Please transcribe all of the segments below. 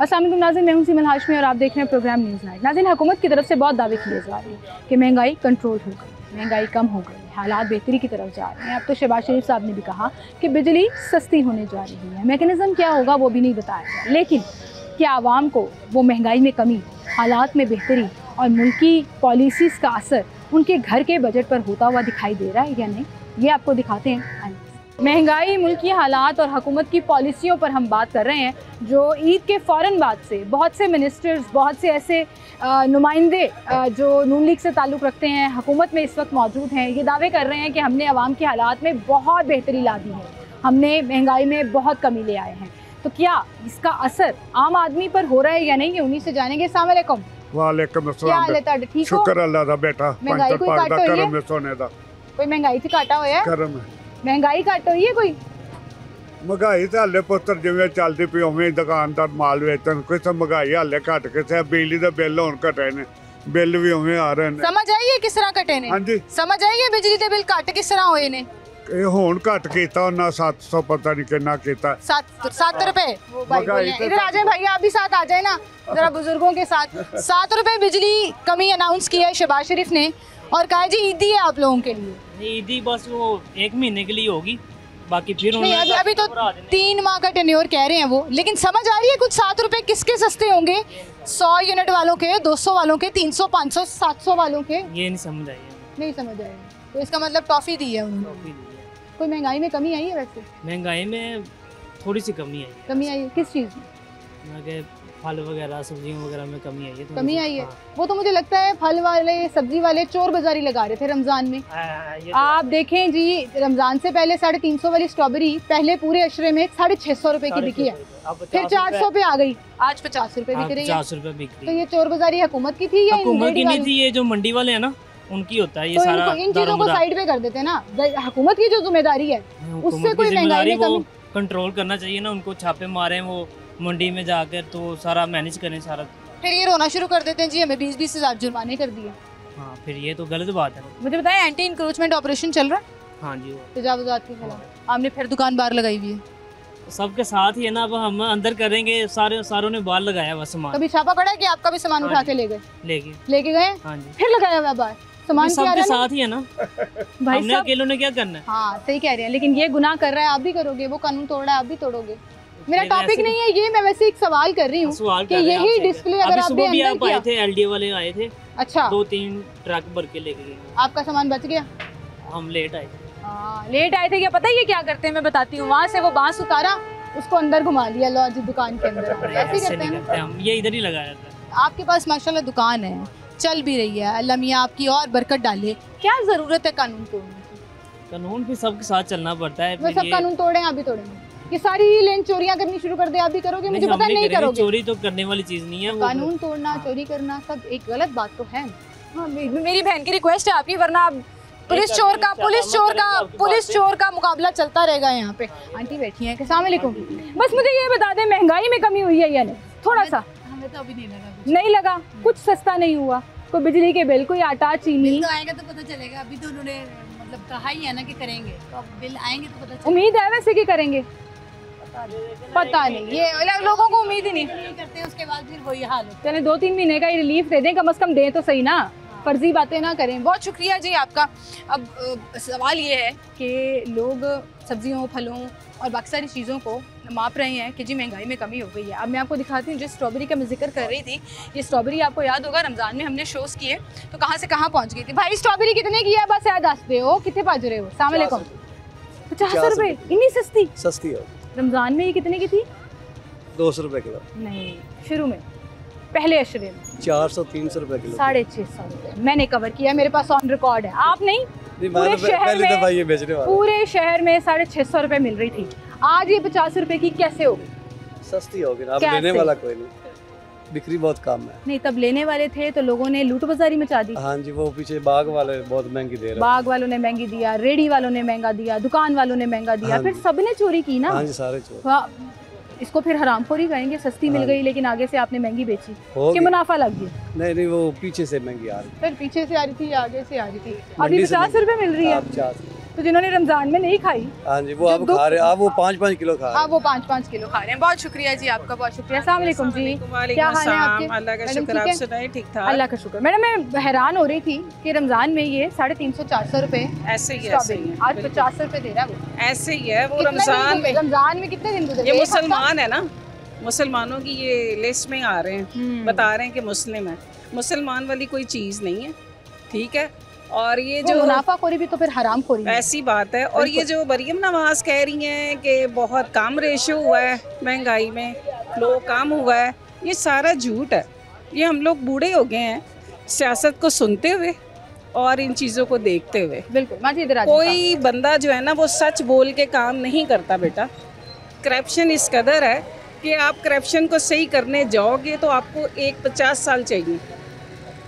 अस्सलाम वालेकुम नाज़रीन, मैं हूं सीमल हाशमी और आप देख रहे हैं प्रोग्राम न्यूज़ नाइट। नाज़रीन, हुकूमत की तरफ से बहुत दावे किए जा रहे हैं कि महंगाई कंट्रोल हो गई, महंगाई कम हो गई, हालात बेहतरी की तरफ जा रहे हैं। अब तो शहबाज शरीफ साहब ने भी कहा कि बिजली सस्ती होने जा रही है। मैकेनिज़्म क्या होगा वो भी नहीं बताया गया, लेकिन क्या आवाम को वो महंगाई में कमी, हालात में बेहतरी और मुल्की पॉलिसीज़ का असर उनके घर के बजट पर होता हुआ दिखाई दे रहा है या नहीं, ये आपको दिखाते हैं। महंगाई, मुल्की हालात और हुकूमत की पॉलिसियों पर हम बात कर रहे हैं, जो ईद के फ़ौरन बाद से बहुत से मिनिस्टर्स, बहुत से ऐसे नुमाइंदे जो नून लीग से ताल्लुक़ रखते हैं, हुकूमत में इस वक्त मौजूद हैं, ये दावे कर रहे हैं कि हमने आवाम के हालात में बहुत बेहतरी ला दी है, हमने महंगाई में बहुत कमी ले आए हैं। तो क्या इसका असर आम आदमी पर हो रहा है या नहीं, ये उन्हीं से जानेंगे। अस्सलाम वालेकुम। वालेकुम क्या हाल है तुहाडे? ठीक हो? शुक्र अल्लाह दा बेटा, महंगाई कोई घट होई है? करम सोने दा कोई महंगाई से घाटा होया है? करम है। महंगाई घट होई है कोई? महंगाई तो हाले पुत्र जिवें चलदी पई उवें दुकानदार माल वेचन, कोई तो महंगाई हाले घट के से बिजली दे बिल हुण घटे ने, बिल भी उवें आ रहे ने। समझ आई है किस तरह घटे ने? हाँ जी, समझ आई है बिजली दे बिल घट किस तरह होए ने? ये हुण घट कीता ना 700 पता नहीं कितना कीता। 7 रुपए। वो भाई महंगाई बोले, इधर आ जाए भैया, आप भी साथ आ जाए ना जरा बुजुर्गों के साथ। 7 रुपए बिजली कमी अनाउंस किया है शहबाज शरीफ ने और कहा जी ईदी है आप लोगों के लिए। ईदी बस वो 1 महीने के लिए होगी, बाकी फिर नहीं, अभी तो 3 माह का टेन्योर कह रहे हैं वो, लेकिन समझ आ रही है कुछ 7 रुपए किसके सस्ते होंगे? 100 यूनिट वालों के, 200 वालों के, 300, 500, 700 वालों के। ये नहीं समझ आई है। नहीं समझ आया, तो इसका मतलब टॉफी दी है उन्होंने। कोई महंगाई में कमी आई है? वैसे महंगाई में थोड़ी सी कमी आई है। कमी आई है किस चीज़ में? आगे फल वगैरह सब्जियों वगैरह में कमी आई है। कमी आई है। वो तो मुझे लगता है फल वाले, सब्जी वाले चोर बाजारी लगा रहे थे रमजान में। आप देखें जी, रमजान से पहले 350 वाली स्ट्रॉबेरी पहले पूरे अशरे में 650 रुपए की बिकी है, फिर 400 पे आ गई, आज 50 रुपए बिक रही है। 50 रुपए बिक रही तो है। ये चोर बाजारी हुकूमत की थी या हुकूमत की नहीं थी, ये जो मंडी वाले हैं ना उनकी होता है ये सारा। इन चीजों को साइड पे कर देते हैं ना, हुकूमत की जो जिम्मेदारी है उससे कोई महंगाई में कमी कंट्रोल करना चाहिए ना, उनको छापे मारे वो मंडी में जाकर, तो सारा मैनेज करें सारा। फिर ये रोना शुरू कर देते हैं जी हमें 20-20 हज़ार जुर्माने कर दिए। हाँ, फिर ये तो गलत बात है। मुझे बताएं, एंटी इंक्रोचमेंट ऑपरेशन चल रहा है? हाँ जी, तजावुज़ात के खिलाफ आपने फिर दुकान बाहर लगाई हुई है। सबके साथ ही है ना, अब हम अंदर करेंगे, सारों ने बाहर लगाया हुआ सामान। कभी छापा पड़ा है कि आपका भी सामान उठा के ले गए? लेके गए? हाँ जी, फिर लगाया हुआ बाहर सामान सबके साथ ही है ना, भाई हमने अकेलों ने क्या करना है? हाँ सही कह रहे हैं, लेकिन ये गुनाह कर रहा है आप भी करोगे, वो कानून तोड़ रहा है आप भी तोड़ोगे। मेरा टॉपिक नहीं है ये, मैं वैसे एक सवाल कर रही हूँ कि यही डिस्प्ले अगर आप भी अंदर आए थे, एलडीए वाले आए थे, अच्छा 2-3 ट्रक भर के लेके गए। आपका सामान बच गया? हम लेट आए थे। लेट आए थे क्या? पता है ये क्या करते हैं, मैं बताती हूँ। वहाँ से वो बांस उतारा, उसको अंदर घुमा लिया, लो जी दुकान के अंदर ऐसे करते हैं हम, ये इधर ही लगाया था। आपके पास माशाल्लाह दुकान है, चल भी रही है, अल्लाह मियाँ आपकी और बरकत डाले, क्या जरूरत है कानून तोड़ने की? कानून भी सबके साथ चलना पड़ता है। वो सब कानून तोड़े आप भी तोड़ेंगे? ये सारी लेन चोरियां करनी शुरू कर दे आप भी करोगे? मुझे पता नहीं करोगे। चोरी तो करने वाली चीज नहीं है, कानून तोड़ना, चोरी करना सब एक गलत बात तो है। हाँ, मेरी बहन की रिक्वेस्ट है आपकी, वरना पुलिस चोर का मुकाबला चलता रहेगा यहाँ पे। आंटी बैठी हैं, अस्सलाम वालेकुम। बस मुझे ये बता दें, महंगाई में कमी हुई है या नहीं? थोड़ा सा हमें तो अभी नहीं लगा, कुछ सस्ता नहीं हुआ, कोई बिजली के बिल, कोई आटा चीनी? तो आएगा तो पता चलेगा, अभी तो उन्होंने मतलब कहा ही है ना कि करेंगे, तो अब बिल आएंगे तो पता चलेगा। उम्मीद है वैसे कि करेंगे? पता नहीं, ये लोगों को उम्मीद ही नहीं करते हैं, उसके बाद फिर वही हाल है। चले 2-3 महीने का ही रिलीफ दे दें, कम से कम दें तो सही ना, फर्जी बातें ना करें। बहुत शुक्रिया जी आपका। अब सवाल ये है कि लोग सब्जियों, फलों और बाकी सारी चीज़ों को माप रहे हैं कि जी महंगाई में कमी हो गई है। अब मैं आपको दिखाती हूँ, जिस स्ट्रॉबेरी का मैं जिक्र कर रही थी, ये स्ट्रॉबेरी आपको याद होगा रमज़ान में हमने शोज़ किए तो कहाँ से कहाँ पहुँच गई थी। भाई स्ट्रॉबेरी कितने की है, बस याद दस दे हो, कितने पाज रहे हो? अस्सलाम वालेकुम। 50 रुपये? इतनी सस्ती हो। रमज़ान में ये कितने की थी? 200 रुपए किलो। नहीं, शुरू में पहले अशरे में 400-300 रुपए किलो। 650 रुपये मैंने कवर किया, मेरे पास ऑन रिकॉर्ड है। आप नहीं? पूरे शहर में, ये बेचने वाला पूरे शहर में 650 रुपये मिल रही थी, आज ये 50 रुपए की कैसे होगी? सस्ती होगी ना, अब लेने वाला कोई नहीं, बिक्री बहुत कम है। नहीं, तब लेने वाले थे तो लोगों ने लूट बाजारी मचा दी। हाँ जी, वो पीछे बाग वाले बहुत महंगी दे रहे हैं। बाग वालों ने महंगी दिया, रेडी वालों ने महंगा दिया, दुकान वालों ने महंगा दिया, फिर सबने चोरी की ना। हाँ जी, सारे चोर। इसको फिर हरामखोरी कहेंगे, सस्ती मिल गई लेकिन आगे से आपने महंगी बेची कि मुनाफा लग गया। नहीं, वो पीछे से महंगी आ रही, फिर पीछे से आ रही थी, आगे से आ रही थी, अभी 50 रुपए मिल रही है। तो जिन्होंने रमज़ान में नहीं खाई, हाँ जी, वो अब खा रहे हैं, अब वो 5-5 किलो खा रहे हैं। अब वो 5-5 किलो खा रहे हैं। बहुत शुक्रिया जी आपका, बहुत शुक्रिया। अस्सलाम वालेकुम जी, क्या हाल है आपके? अल्लाह का मैडम, शुक्र, ठीक आप है? सुनाइए, ठीक ठाक। अल्लाह का शुक्र। मैडम मैं हैरान हो रही थी कि रमज़ान में ये 350-400 रुपए ऐसे ही है, ऐसे ही स्ट्रॉबेरी, है, आज बिल्कुल। 50 रुपए दे रहा है वो। ऐसे ही है वो कितने दिन रमजान गुजरे? में। रमज़ान में कितने दिन गुजरे? ये एक हफ्ता? मुसलमान है ना, मुसलमानों की ये लिस्ट में आ रहे हैं, बता रहे हैं कि मुस्लिम है। मुसलमान वाली कोई चीज़ नहीं है, ठीक है। और ये वो जो मुनाफाखोरी भी तो फिर हराम खोरी है। ऐसी बात है। और ये जो मरियम नवाज कह रही हैं कि बहुत कम रेशो हुआ है महंगाई में, फ्लो कम हुआ है, ये सारा झूठ है। ये हम लोग बूढ़े हो गए हैं सियासत को सुनते हुए और इन चीज़ों को देखते हुए। बिल्कुल माँ जी, इधर आ जाइए। कोई बंदा जो है ना वो सच बोल के काम नहीं करता बेटा। करप्शन इस कदर है कि आप करप्शन को सही करने जाओगे तो आपको 50 साल चाहिए।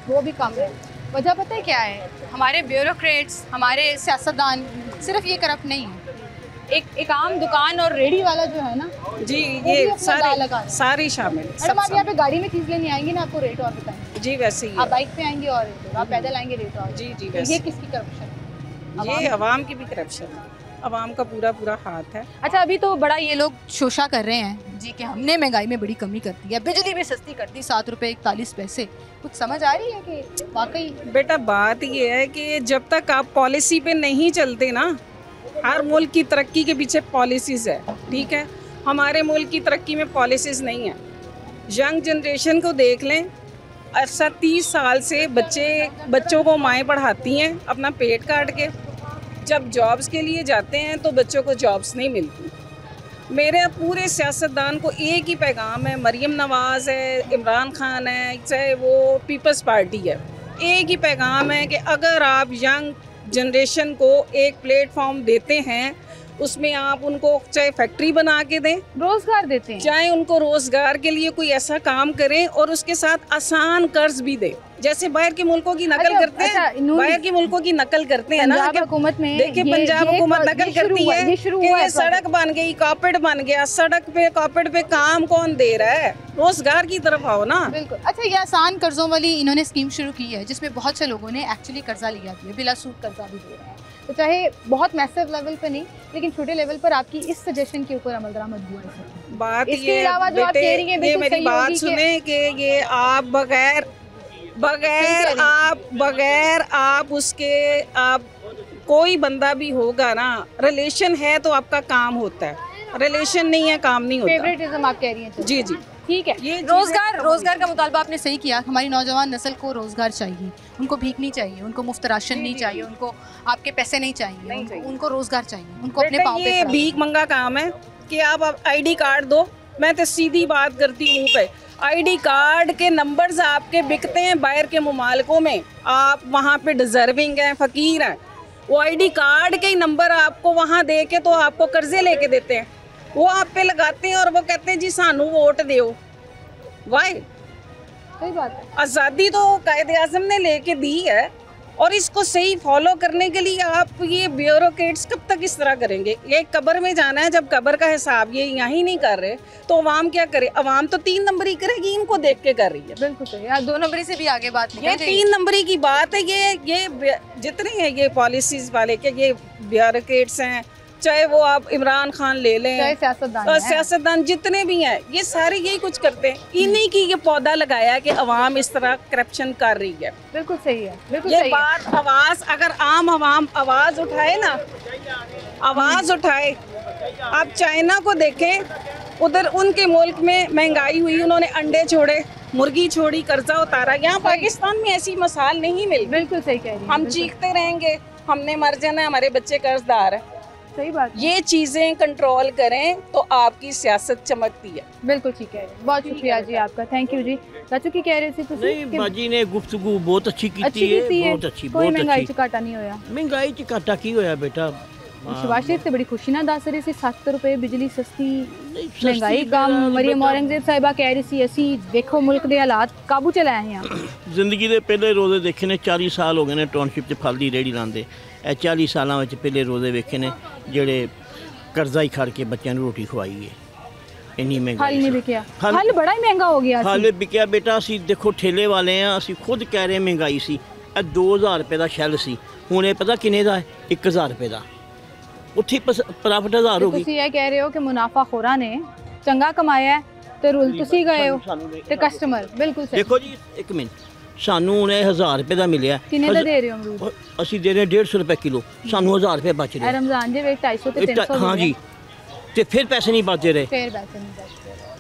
वो भी कम है। वजह पता है क्या है? हमारे ब्यूरोक्रेट्स, हमारे सियासतदान सिर्फ ये करप्ट नहीं है। एक आम दुकान और रेडी वाला जो है ना, जी, वो भी ये अपना दाल लगा सारे है। सारे शामिल मैडम सब आप यहाँ पे गाड़ी में चीज़ लेने आएंगे ना, आपको रेट और बताएंगे। जी वैसे ही आप है। बाइक पे आएंगे और रेट और, आप पैदल आएंगे रेट और। जी जी तो वैसे ये किसकी करप्शन है? ये अवाम की भी करप्शन है, अवाम का पूरा पूरा हाथ है। अच्छा, अभी तो बड़ा ये लोग शोशा कर रहे हैं जी कि हमने महंगाई में बड़ी कमी कर दी है, बिजली भी सस्ती कर दी, 7 रुपये 41 पैसे। कुछ समझ आ रही है कि वाकई? बेटा बात ये है कि जब तक आप पॉलिसी पे नहीं चलते ना, हर मुल्क की तरक्की के पीछे पॉलिसीज़ है, ठीक है। हमारे मुल्क की तरक्की में पॉलिसीज़ नहीं है। यंग जनरेशन को देख लें, 30 साल से बच्चों को माएँ पढ़ाती हैं अपना पेट काट के। जब जॉब्स के लिए जाते हैं तो बच्चों को जॉब्स नहीं मिलती। मेरे पूरे सियासतदान को एक ही पैगाम है, मरियम नवाज़ है, इमरान खान है, चाहे वो पीपल्स पार्टी है, एक ही पैगाम है कि अगर आप यंग जनरेशन को एक प्लेटफॉर्म देते हैं, उसमें आप उनको चाहे फैक्ट्री बना के दें, रोजगार देते हैं, चाहे उनको रोजगार के लिए कोई ऐसा काम करें और उसके साथ आसान कर्ज भी दें। जैसे बाहर के मुल्कों की नकल करते हैं, बाहर के मुल्कों की नकल करते हैं ना, पंजाब हुकूमत में देखिए ये- पंजाब ये हुकूमत ये नकल शुरू करती हुआ- है ये शुरू कि हुआ है ये सड़क बन गई, कार्पेट बन गया, सड़क पे कार्पेट पे काम कौन दे रहा है? रोजगार की तरफ आओ ना। बिल्कुल। अच्छा, ये आसान कर्जों वाली इन्होंने स्कीम शुरू की है जिसमें बहुत से लोगों ने एक्चुअली कर्जा लिया भी है, बिला सूद कर्जा भी दे रहे हैं। तो चाहे बहुत मैसिव लेवल पे नहीं, लेकिन छोटे लेवल पर आपकी इस सजेशन के ऊपर अमल दरामद हुआ है। बात इसके ये अलावा जो आप बेटे, कह रही हैं ये बिल्कुल मेरी सही बात होगी सुने कि ये आप बगैर आप उसके आप कोई बंदा भी होगा ना, रिलेशन है तो आपका काम होता है, रिलेशन नहीं है काम नहीं होता। फेवरेटिज्म आप कह रही हैं? जी जी, ठीक है। ये रोजगार का मुतालबा आपने सही किया। हमारी नौजवान नस्ल को रोजगार चाहिए, उनको भीख नहीं चाहिए, उनको मुफ्त राशन नहीं चाहिए, उनको आपके पैसे नहीं चाहिए, उनको रोजगार चाहिए, उनको अपने पाँव पे ये खड़ा भीख मंगा काम है कि आप आईडी कार्ड दो। मैं तो सीधी बात करती हूँ पे, आईडी कार्ड के नंबर्स आपके बिकते हैं बाहर के मुमालिकों में, आप वहाँ पे डिजर्विंग हैं, फ़कीर हैं, वो आईडी कार्ड के ही नंबर आपको वहाँ दे के तो आपको कर्जे लेके देते हैं, वो आप पे लगाते हैं और वो कहते हैं जी सानू वोट दो। वाई? सही बात है। आज़ादी तो कायदे आज़म ने लेके दी है और इसको सही फॉलो करने के लिए आप ये ब्यूरोक्रेट्स कब तक इस तरह करेंगे? ये कब्र में जाना है, जब कब्र का हिसाब ये यहाँ नहीं कर रहे तो अवाम क्या करे? अवाम तो 3 नंबरी करेगी, इनको देख के कर रही है। बिल्कुल सही। आप 2 नंबरी से भी आगे बात नहीं ये कर रही। 3 नंबरी की बात है। ये जितने हैं ये पॉलिसीज वाले के ये ब्यूरोक्रेट्स हैं, चाहे वो आप इमरान खान ले लें, चाहे सियासतदान और हैं। सियासतदान जितने भी हैं, ये सारे यही कुछ करते हैं। इन्हीं की ये पौधा लगाया कि अवाम इस तरह करप्शन कर रही है। बिल्कुल सही है, बिल्कुल ये सही है। बात आवाज, अगर आम अवाम आवाज उठाए ना, आवाज उठाए। आप चाइना को देखें, उधर उनके मुल्क में महंगाई हुई, उन्होंने अंडे छोड़े, मुर्गी छोड़ी, कर्जा उतारा। यहाँ पाकिस्तान में ऐसी मिसाल नहीं मिली। बिल्कुल सही कह रही हैं। हम बिल्कुल चीखते रहेंगे हमने मर जाना है, हमारे बच्चे कर्जदार है। सही बात है। ये चीजें कंट्रोल करें तो आपकी सियासत चमकती है। बिल्कुल ठीक है। बहुत शुक्रिया जी आपका, थैंक यू जी। चाचू की कह रही थी तुसी नहीं कि बाजी ने गुफ्तगू बहुत अच्छी की अच्छी कीती है, बहुत अच्छी कोई बहुत महंगाई अच्छी च घाटा नहीं होया। महंगाई च घाटा की होया बेटा? शहबाज शरीफ से बड़ी खुशी ना दस रही सी, 7 रुपए बिजली सस्ती, नहीं, सस्ती महंगाई कम। बेटा, मरियम बेटा, औरंगजेब साहिबा कह रही सी असी देखो मुल्क दे हालात काबू च लाए हैं। जिंदगी दे पहले रोजे देखे ने, 40 साल हो गए ने टाउनशिप च फल दी रेहड़ी लांदे। ए 40 सालों में पहले रोजे वेखे ने जेड़े कर्जा ही खड़ के बच्चों को रोटी खवाई है। इन्नी हल महंगाई नहीं बिकिया, हल बड़ा ही महंगा हो गया। हल बिकिया बेटा। असी देखो ठेले वाले हैं, असी खुद कह रहे महंगाई सी। 2000 रुपये का शैल सी, हुण ये पता किन्ने दा है? 1000 रुपये का। ਉੱਥੇ ਪ੍ਰੋਫਿਟ 1000 ਹੋ ਗਈ। ਤੁਸੀਂ ਇਹ ਕਹਿ ਰਹੇ ਹੋ ਕਿ ਮੁਨਾਫਾਖੋਰਾਂ ਨੇ ਚੰਗਾ ਕਮਾਇਆ ਤੇ ਰੁਲ ਤੁਸੀਂ ਗਏ ਹੋ ਤੇ ਕਸਟਮਰ ਬਿਲਕੁਲ ਸਹੀ। ਦੇਖੋ ਜੀ ਇੱਕ ਮਿੰਟ, ਸਾਨੂੰ ਹੁਣ ਇਹ 1000 ਰੁਪਏ ਦਾ ਮਿਲਿਆ, ਕਿੰਨੇ ਦਾ ਦੇ ਰਹੇ ਹੋ ਅਮਰੂਦ? ਅਸੀਂ ਦੇ ਰਹੇ 150 ਰੁਪਏ ਕਿਲੋ, ਸਾਨੂੰ 1000 ਰੁਪਏ ਬਚ ਇਹ ਰਹੇ। रमजान ਦੇ ਵਿੱਚ 250 ਤੇ 300 हाँ जी, ਤੇ ਫਿਰ ਪੈਸੇ ਨਹੀਂ ਬਚਦੇ ਰਹੇ। फिर पैसे नहीं बचते रहे।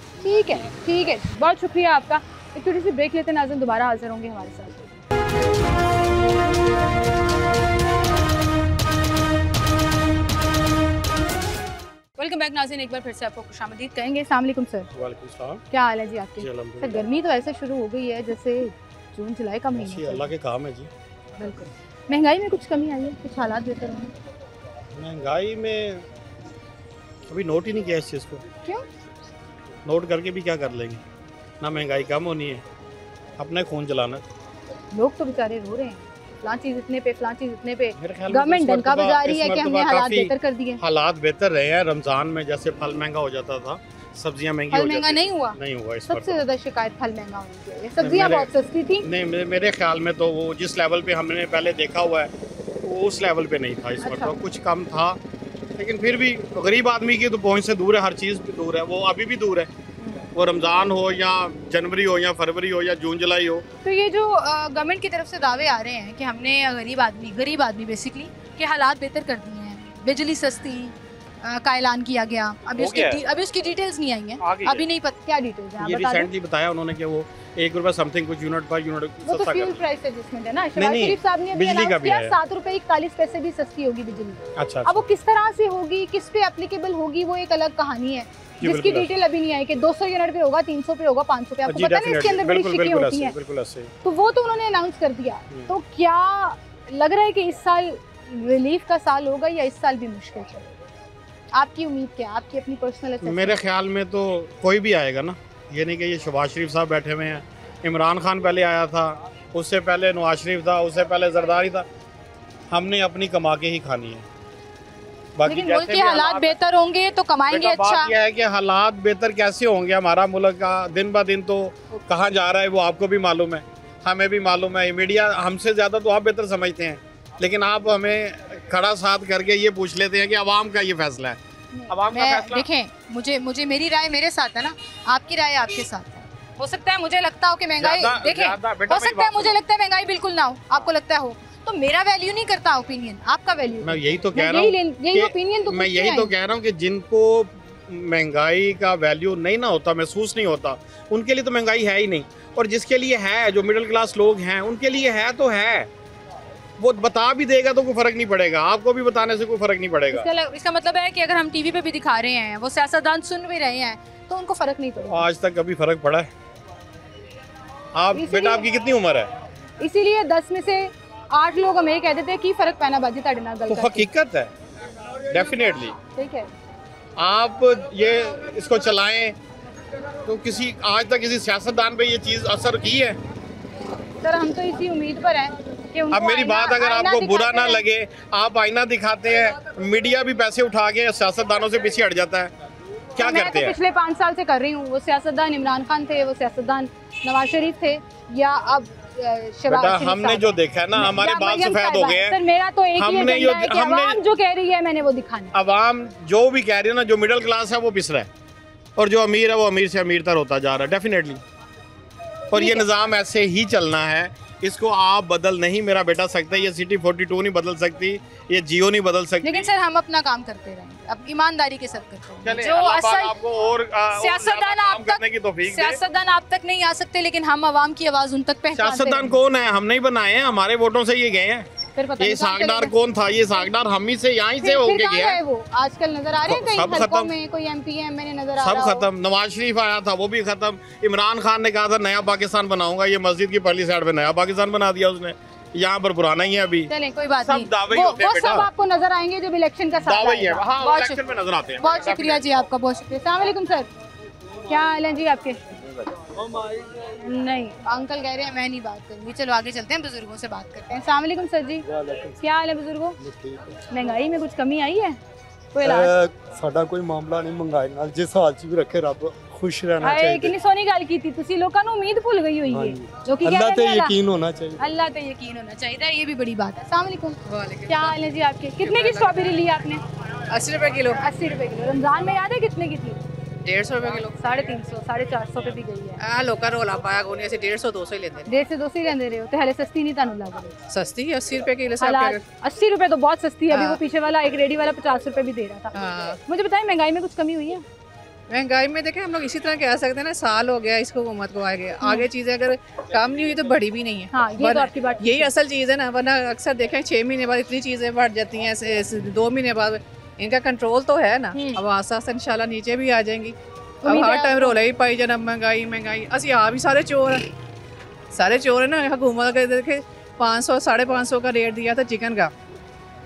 ठीक है, बहुत शुक्रिया आपका। एक छोटी सी ब्रेक लेते हैं, नाज़रीन दोबारा हाजिर होंगे हमारे साथ। वेलकम बैक नाज़रीन, एक बार फिर से आपको खुशामदीद कहेंगे। अस्सलाम वालेकुम सर। वालेकुम सलाम। क्या हाल है जी आपके? जी सर अल्हम्दुलिल्लाह। गर्मी तो ऐसे शुरू हो गई है जैसे जून जुलाई का महीना जी चल अल्लाह रहा के काम है जी। है। बिल्कुल। महंगाई में कुछ कमी आई है, कुछ हालात बेहतर होंगे? महंगाई में अभी नोट ही नहीं किया इस चीज़ को। क्यों? नोट करके भी क्या कर लेंगे, ना महंगाई कम होनी है, अपने खून जलाना। लोग तो बेचारे रो रहे हैं, फलां चीज़ इतने पे, फलां चीज़ इतने पे। मेरे ख्याल में गवर्नमेंट इस डंका मरतबा- बजा रही इस है कि हमने मरतबा हालात काफ़ी बेहतर कर दिए। हालात बेहतर रहे हैं। रमज़ान में जैसे फल महंगा हो जाता था, सब्जियां महंगी फल हो महंगा जाती नहीं हुआ? नहीं हुआ इस सबसे मरतबा। ज़्यादा शिकायत फल महंगा होने की है। सब्जियां मेरे- बहुत सस्ती थी। नहीं मेरे ख्याल में तो वो जिस लेवल पे हमने पहले देखा हुआ है वो उस लेवल पे नहीं था इस अच्छा। मरतबा, कुछ कम था, लेकिन फिर भी गरीब आदमी की तो पहुंच से दूर है, हर चीज़ भी दूर है, वो अभी भी दूर है। वो रमज़ान हो या जनवरी हो या फरवरी हो या जून जुलाई हो। तो ये जो गवर्नमेंट की तरफ से दावे आ रहे हैं कि हमने गरीब आदमी बेसिकली के हालात बेहतर कर दिए हैं, बिजली सस्ती का ऐलान किया गया, अभी हो गया है। अभी उसकी डिटेल्स नहीं आई हैं, आ गई है। अभी नहीं पता क्या डिटेल्स हैं, आप ये बता दें। रिसेंटली बताया उन्होंने कि वो ₹1 समथिंग कुछ यूनिट पर यूनिट वो तो सस्ता फ्यूल कर। प्राइस एडजस्टमेंट है ना, शहबाज नहीं, शरीफ साहब ने अभी बिजली का अनाउंस भी किया है। ₹7.41 भी सस्ती होगी बिजली। अच्छा अब वो किस तरह से होगी, किस पे एप्लीकेबल होगी, वो एक अलग कहानी है जी, जिसकी बिल्कुल डिटेल अभी नहीं आई कि 200 यूनिट पे होगा, 300 पे होगा, 500 पे। आपको पता नहीं इसके अंदर बड़ी शिकें होती हैं, बिल्कुल ऐसे। तो वो तो उन्होंने अनाउंस कर दिया। तो क्या लग रहा है कि इस साल रिलीफ का साल होगा या इस साल भी मुश्किल चलेगा? आपकी उम्मीद क्या है, आपकी अपनी पर्सनल? मेरे ख्याल में तो कोई भी आएगा ना, ये नहीं कि ये शहबाज शरीफ साहब बैठे हुए हैं, इमरान खान पहले आया था, उससे पहले नवाज शरीफ था, उससे पहले जरदारी था। हमने अपनी कमा के ही खानी है। लेकिन मुल्क के हालात बेहतर होंगे तो कमाएंगे अच्छा। बात यह है कि हालात बेहतर कैसे होंगे, हमारा मुल्क का दिन ब दिन तो कहाँ जा रहा है वो आपको भी मालूम है, हमें भी मालूम है। मीडिया हमसे ज़्यादा तो आप बेहतर समझते हैं, लेकिन आप हमें खड़ा साथ करके ये पूछ लेते हैं कि अवाम का ये फैसला है। अवाम का फैसला देखें, मुझे मेरी राय मेरे साथ है ना, आपकी राय आपके साथ है। हो सकता है मुझे लगता हो कि महंगाई, देखें हो सकता है मुझे लगता है महंगाई बिल्कुल ना हो, आपको लगता हो, तो मेरा वैल्यू नहीं करता ओपिनियन, आपका वैल्यू। मैं यही तो कह रहा हूँ, यही ओपिनियन तो मैं यही तो कह रहा हूँ कि जिनको महंगाई का वैल्यू नहीं ना होता, महसूस नहीं होता, उनके लिए तो महंगाई है ही नहीं। और जिसके लिए है, जो मिडिल क्लास लोग हैं, उनके लिए है तो है, वो बता भी देगा तो कोई फर्क नहीं पड़ेगा, आपको भी बताने से कोई फर्क नहीं पड़ेगा। इसका मतलब है कि अगर हम टीवी पे भी दिखा रहे हैं, वो सियासतदान सुन भी रहे हैं, तो उनको फर्क नहीं पड़ेगा। आज तक कभी फर्क पड़ा है? आप बेटा, आपकी कितनी उम्र है? इसीलिए 10 में से 8 लोग हमें कह देते हैं कि फर्क पैना बाजी ताड़े नाल गल तो करके। हकीकत है, डेफिनेटली। ठीक है, आप ये इसको चलाएं तो किसी आज तक किसी सियासतदान पे ये चीज़ असर की है? सर हम तो इसी उम्मीद पर हैं कि उनको अब मेरी बात अगर आईना आपको बुरा दिखाते ना हैं। लगे, आप आईना दिखाते हैं, मीडिया भी पैसे उठा के सियासतदानों से पीछे हट जाता है, क्या मैं करते तो हैं? पिछले 5 साल से कर रही हूँ, वो सियासतदान इमरान खान थे, वो सियासतदान नवाज शरीफ थे, या अब शहबाज बेटा शरीफ हमने साहब जो हैं। देखा है ना, हमारे या बाल मरियम सफेद हो साहिबा गए हैं। हैं। सर मेरा तो एक ही हमने एजेंडा है कि अवाम जो कह रही है मैंने वो दिखाना है। अवाम जो भी कह रही है ना, जो मिडिल क्लास है वो पिस रहा है, और जो अमीर है वो अमीर से अमीर तर होता जा रहा है, डेफिनेटली। और ये निज़ाम ऐसे ही चलना है, इसको आप बदल नहीं मेरा बेटा सकते, ये सिटी 42 नहीं बदल सकती, ये जियो नहीं बदल सकती। लेकिन सर हम अपना काम करते रहेंगे, अब ईमानदारी के साथ करते चलें, रहेंगे। जो अल्लाह पाक असल आपको और सियासतदान काम आप करने की तौफीक दे। सियासतदान आप तक नहीं आ सकते, लेकिन हम अवाम की आवाज़ उन तक पहुंचाते सियासतदान रहेंगे। कौन है? हम नहीं बनाए हैं, हमारे वोटों से ये गए हैं। फिर पता ये नहीं कहाँ सागदार चले गए। कौन था? ये सागदार हम ही से यहीं से फिर होके कहाँ गया गए वो? आजकल नजर आ रहे हैं कहीं सब हलकों खत्म। में, कोई MP MLA नजर आ सब रहा हो। खत्म। नवाज शरीफ आया था, वो भी खत्म। इमरान खान ने कहा था नया पाकिस्तान बनाऊंगा, ये मस्जिद की पहली साइड पे नया पाकिस्तान बना दिया उसने, यहाँ पर पुराना ही है अभी। चलें कोई बात सब नहीं, दावे ही होते हैं वो बेटा। सब आपको नजर आएंगे जब इलेक्शन का साल दावे ही है, आएगा। हाँ, बहुत इलेक्शन शुक्रिया। में नजर आते हैं। बहुत शुक्रिया जी आपका, बहुत शुक्रिया। अस्सलाम वालेकुम सर, क्या हाल है जी आपके? नहीं, अंकल कह रहे हैं मैं नहीं बात करूंगी, चलो आगे चलते हैं, बुजुर्गों से बात करते हैं। अस्सलाम वालेकुम सर जी, क्या हाल है बुजुर्गों? महंगाई में कुछ कमी आई है? कोई इलाज? ਸਾਡਾ ਕੋਈ ਮਾਮਲਾ ਨਹੀਂ ਮਹਿੰਗਾਈ ਨਾਲ, ਜਿਸ ਹਾਲ 'ਚ ਵੀ ਰੱਖੇ ਰੱਬ ਖੁਸ਼ ਰਹਿਣਾ ਹਾਏ ਚਾਹੀਦਾ। ਕਿੰਨੀ ਸੋਹਣੀ ਗੱਲ ਕੀਤੀ ਤੁਸੀਂ, ਲੋਕਾਂ ਨੂੰ ਉਮੀਦ ਭੁੱਲ ਗਈ ਹੋਈ ਹੈ ਹਾਂਜੀ। ਜੋ कि अल्लाह पे यकीन होना चाहिए। अल्लाह पे यकीन होना चाहिए, ये भी बड़ी बात है। अस्सलाम वालेकुम, क्या हाल है जी आपके? कितने की स्ट्रॉबेरी ली आपने? 80 रुपए किलो। 80 रुपए किलो। रमजान में याद है कितने की थी? 150 रुपए किलो। 350, 450 पे भी गई है। हाँ लोग का रोला पाया को नहीं, ऐसे 150 200 ही लेते हैं। 150 200 ही लेंदे रहे हो तो हले सस्ती नहीं तानू लग रही? सस्ती है 80 रुपए किलो से। 80 रुपए तो बहुत सस्ती है। अभी हाँ। वो पीछे वाला एक रेडी वाला 50 रुपए भी दे रहा था। हाँ। मुझे बताइए महंगाई में कुछ कमी हुई है? महंगाई में देखें हम लोग इसी तरह कह सकते हैं ना, साल हो गया इसको हुकूमत को आगे चीज़ें अगर कम नहीं हुई तो बढ़ी भी नहीं है। हाँ, ये तो आपकी बात यही असल चीज़ है ना, वरना अक्सर देखें 6 महीने बाद इतनी चीज़ें बढ़ जाती हैं, 2 महीने बाद इनका कंट्रोल तो है ना। अब आस्ता आस्ता इंशाल्लाह नीचे भी आ जाएंगी। अब हर टाइम रोला ही पाई जाना महंगाई महंगाई। असि आप भी सारे चोर हैं, सारे चोर है ना। हुकूमत का देखे 500 550 का रेट दिया था चिकन का,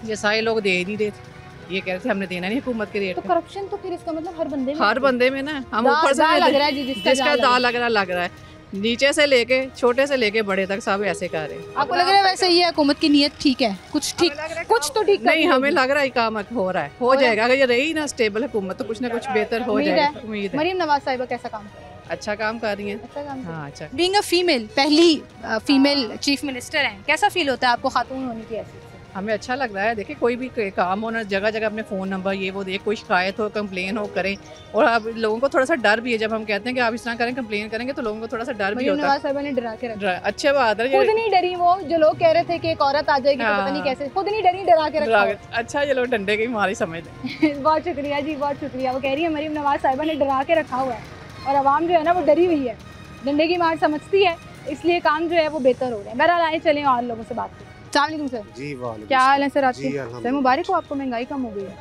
ये सारे लोग दे ही नहीं रहे थे। ये कह रहे थे हमने देना नहीं हुकूमत के रेट। तो करप्शन तो फिर इसका मतलब हर बंदे में ना हम ऊपर से लग रहा है जी, जिसका दाल लग रहा है नीचे से लेके छोटे से लेके बड़े तक सब ऐसे कर रहे हैं। आपको लग रहा है वैसे ये हुकूमत की नीयत ठीक है? कुछ ठीक, कुछ तो ठीक नहीं, हमें लग रहा है काम हो रहा है, हो जाएगा। अगर ये रही ना स्टेबल हुकूमत तो कुछ ना कुछ बेहतर हो जाएगा। उम्मीद है। मरीम नवाज साहिबा कैसा काम कर रही है? अच्छा काम कर रही हैं। अच्छा काम। हाँ अच्छा। बीइंग अ फीमेल, पहली फीमेल चीफ मिनिस्टर हैं, कैसा फील होता है आपको खातून होने की हैसियत से? हमें अच्छा लग रहा है। देखिए कोई भी काम हो ना, जगह जगह अपने फ़ोन नंबर ये वो दे, कोई शिकायत हो कंप्लेन हो करें। और अब लोगों को थोड़ा सा डर भी है, जब हम कहते हैं कि आप इस तरह करें कंप्लेन करेंगे तो लोगों को थोड़ा सा डर भी होता है। नवाज साहिबा ने डरा के रखा। अच्छी बात है। खुद नहीं डरी वो, जो लोग कह रहे थे कि एक औरत आ जाएगी तो पता नहीं कैसे, खुद नहीं डरी, डरा के रखा। अच्छा ये लोग डंडे की मारी समझते। बहुत शुक्रिया जी, बहुत शुक्रिया। वो कह रही है मरीम नवाज साहिबा ने डरा के रखा हुआ है और आवाम जो है ना वो डरी हुई है, डंडे की मार समझती है, इसलिए काम जो है वो बेहतर हो रहा है। बहरहाल आए चलें और लोगों से बात करें। अस्सलाम सर। जी वालेकुम। क्या हाल है सर आपके? जी सर मुबारक हो आपको, महंगाई कम हो गई है।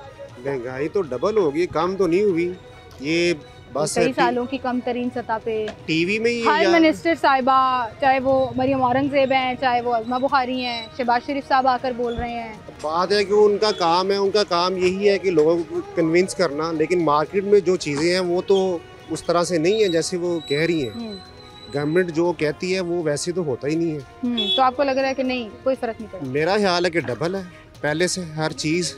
महंगाई तो डबल होगी, कम तो नहीं हुई। ये बस कई सालों की कम तरीन सतह पे टीवी में ही हर मिनिस्टर साहिबा, चाहे वो मरियम औरंगजेब हैं, चाहे वो अज़मा बुखारी हैं, शहबाज शरीफ साहब आकर बोल रहे हैं। बात है कि उनका काम है, उनका काम यही है कि लोगों को कन्विंस करना, लेकिन मार्केट में जो चीज़ें हैं वो तो उस तरह से नहीं है जैसे वो कह रही हैं। गवर्नमेंट जो कहती है वो वैसे तो होता ही नहीं है। तो आपको लग रहा है कि नहीं कोई फर्क नहीं पड़ा? मेरा ख्याल है कि डबल है पहले से हर चीज़,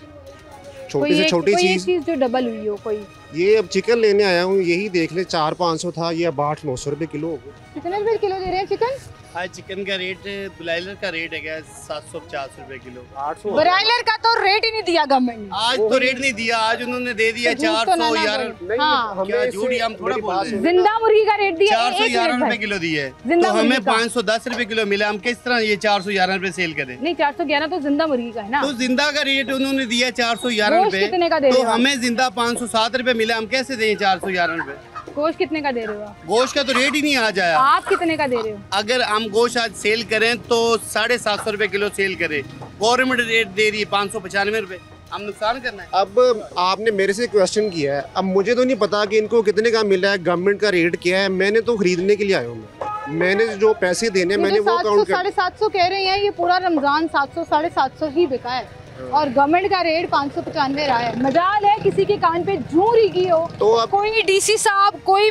छोटी से छोटी चीज़ जो डबल हुई हो। कोई ये अब चिकन लेने आया हूँ, यही देख ले 400-500 था, ये अब 800-900 रुपए किलो हो गया। कितने रुपए किलो दे रहे हैं चिकन? आज चिकन का रेट, ब्रायलर का रेट है 750 रुपए किलो। 800 ब्रायलर का तो रेट ही नहीं दिया गवर्नमेंट ने। आज तो रेट नहीं दिया, आज उन्होंने दे दिया 400 यार। हाँ, क्या झूठ, हम थोड़ा बोल रहे हैं। जिंदा मुर्गी का रेट दिया 411 रुपए किलो दिए, तो हमें 510 रुपए किलो मिला। हम किस तरह ये 411 रुपए सेल करें? नहीं 411 तो जिंदा मुर्गी का है ना। तो जिंदा का रेट उन्होंने दिया 411 रुपए, कितने का दे तो रहे हो? हमें जिंदा 507 रुपए मिला, हम कैसे दें 411 रुपए? गोश्त कितने का दे रहे हो? गोश्त का तो रेट ही नहीं आज आया। आप कितने का दे रहे हो? अगर हम गोश्त आज सेल करें तो 750 रुपए किलो सेल करें, गवर्नमेंट रेट दे रही है 595 रुपए, हम नुकसान करना है। अब आपने मेरे से क्वेश्चन किया है, अब मुझे तो नहीं पता कि इनको कितने का मिला है, गवर्नमेंट का रेट क्या है। मैंने तो खरीदने के लिए आया हूँ, मैंने जो पैसे देने मैंने वो काउंट कर। 750 कह रहे हैं, ये पूरा रमजान 700 750 ही बिका है और गवर्नमेंट का रेट 595 रहा है। मजाल है किसी के कान पे जूं रिगी हो तो अब कोई डीसी साहब, कोई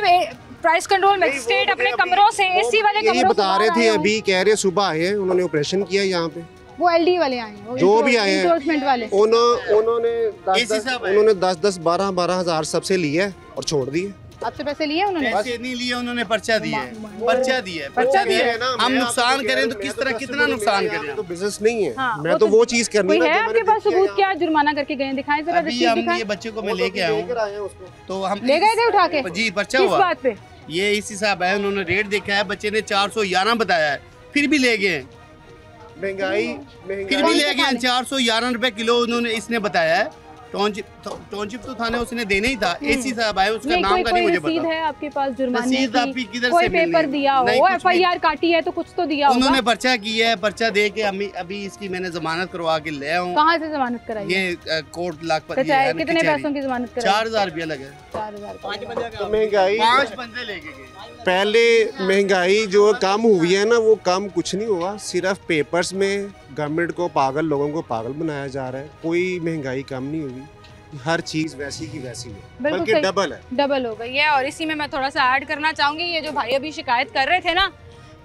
प्राइस कंट्रोल मैजिस्ट्रेट अपने कमरों से, एसी वाले कमरों से बता रहे थे, अभी कह रहे सुबह आए हैं, उन्होंने ऑपरेशन किया यहाँ पे। वो एलडी वाले आए हैं, जो भी आए हैं एनफोर्समेंट वाले, उन्होंने 10-10 12-12 हजार सबसे लिए और छोड़ दिए। आपसे पैसे लिए उन्होंने? पैसे नहीं लिए उन्होंने, पर्चा दिया है, पर्चा दिया है। हम नुकसान करें तो किस तरह, कितना नुकसान करें? तो बिजनेस नहीं है। हाँ, मैं तो वो चीज करनी है। आपके पास सबूत क्या जुर्माना करके गए? दिखाएं जरा। अभी हम ये बच्चे को मैं लेके आया हूँ, तो हम ले गए थे उठा के? जी पर्चा हुआ। किस बात पे? ये इसी साहब है, उन्होंने रेट देखा है, बच्चे ने 411 बताया है, फिर भी ले गए। महंगाई फिर भी ले गए 411 रुपए किलो उन्होंने, इसने बताया है। टाउनशिप तो थाने उसने देना ही था। एसी साहब आए, उसका नाम का नहीं मुझे पता। है आपके पास जुर्माने रसीद आपकी किधर से कोई पेपर दिया हो, एफआईआर काटी है तो कुछ तो दिया होगा। उन्होंने पर्चा किया है, पर्चा दे के अभी इसकी मैंने जमानत करवा के ले आऊँ। कहाँ से जमानत कराई? ये कोर्ट लाख कितने पैसों की जमानत कराई? 4000 रुपया लगे। 4000। महंगाई 5 बंदे लेके गए। पहले महंगाई जो कम हुई है ना, वो कम कुछ नहीं हुआ, सिर्फ पेपर्स में गवर्नमेंट को पागल, लोगों को पागल बनाया जा रहा है। कोई महंगाई कम नहीं हुई, हर चीज वैसी की वैसी है, बल्कि डबल है, डबल हो गई है। और इसी में मैं थोड़ा सा ऐड करना चाहूँगी, ये जो भाई अभी शिकायत कर रहे थे ना